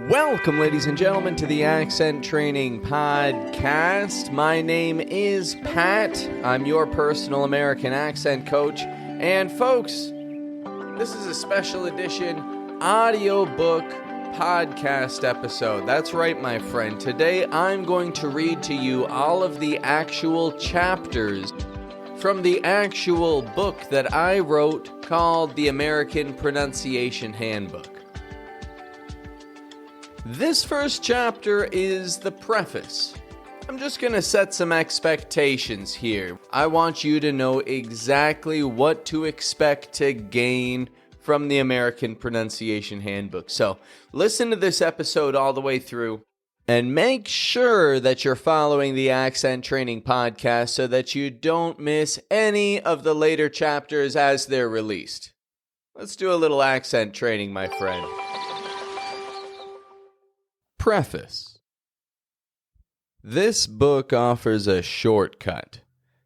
Welcome, ladies and gentlemen, to the Accent Training Podcast. My name is Pat. I'm your personal American accent coach. And folks, this is a special edition audiobook podcast episode. That's right, my friend. Today, I'm going to read to you all of the actual chapters from the actual book that I wrote called The American Pronunciation Handbook. This first chapter is the preface. I'm just going to set some expectations here. I want you to know exactly what to expect to gain from the American Pronunciation Handbook. So listen to this episode all the way through and make sure that you're following the Accent Training Podcast so that you don't miss any of the later chapters as they're released. Let's do a little accent training, my friend. Preface. This book offers a shortcut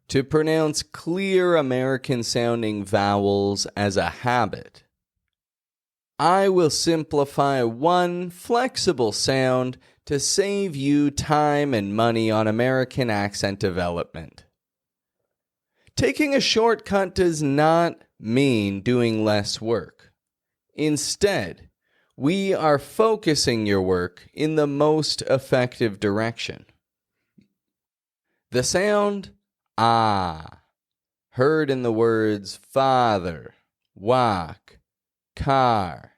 to pronounce clear American-sounding vowels as a habit. I will simplify one flexible sound to save you time and money on American accent development. Taking a shortcut does not mean doing less work. Instead, we are focusing your work in the most effective direction. The sound ah, heard in the words father, walk, car,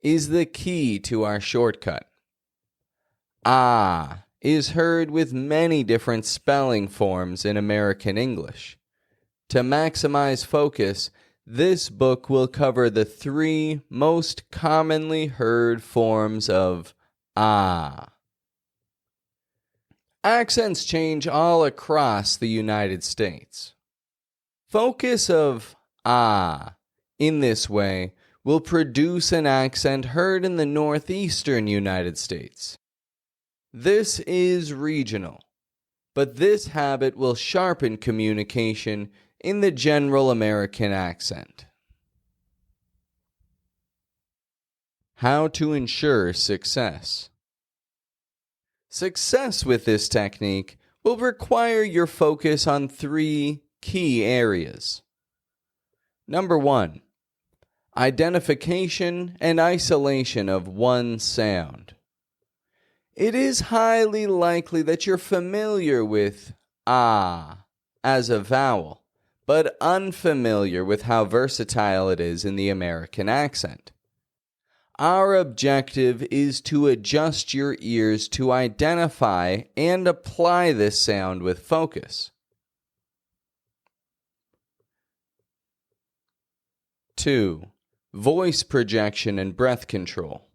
is the key to our shortcut. Ah is heard with many different spelling forms in American English. To maximize focus, this book will cover the three most commonly heard forms of ah. Accents change all across the United States. Focus of ah in this way will produce an accent heard in the northeastern United States. This is regional, but this habit will sharpen communication in the general American accent. How to ensure success. Success with this technique will require your focus on three key areas. Number 1, identification and isolation of one sound. It is highly likely that you're familiar with ah as a vowel, but unfamiliar with how versatile it is in the American accent. Our objective is to adjust your ears to identify and apply this sound with focus. 2. Voice projection and breath control.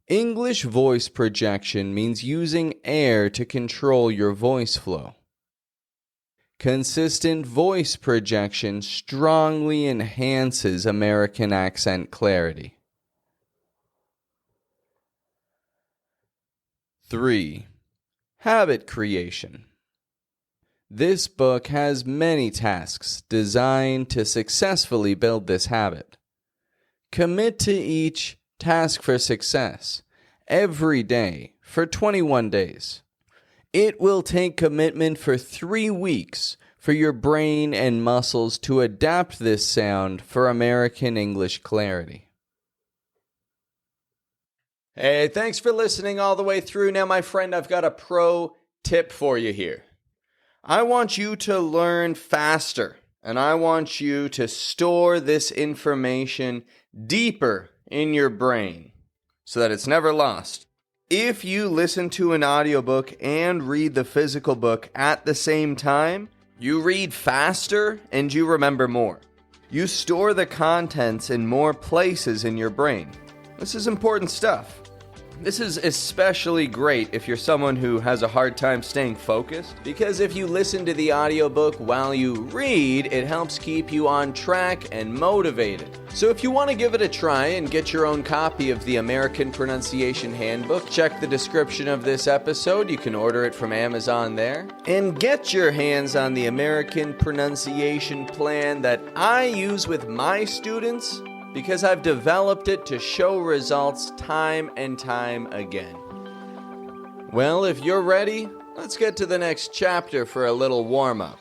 English voice projection means using air to control your voice flow. Consistent voice projection strongly enhances American accent clarity. 3. Habit creation. This book has many tasks designed to successfully build this habit. Commit to each task for success every day for 21 days. It will take commitment for 3 weeks for your brain and muscles to adapt this sound for American English clarity. Hey, thanks for listening all the way through. Now, my friend, I've got a pro tip for you here. I want you to learn faster, and I want you to store this information deeper in your brain so that it's never lost. If you listen to an audiobook and read the physical book at the same time, you read faster and you remember more. You store the contents in more places in your brain. This is important stuff. This is especially great if you're someone who has a hard time staying focused, because if you listen to the audiobook while you read, it helps keep you on track and motivated. So if you want to give it a try and get your own copy of the American Pronunciation Handbook, check the description of this episode. You can order it from Amazon there. And get your hands on the American Pronunciation Plan that I use with my students because I've developed it to show results time and time again. Well, if you're ready, let's get to the next chapter for a little warm-up.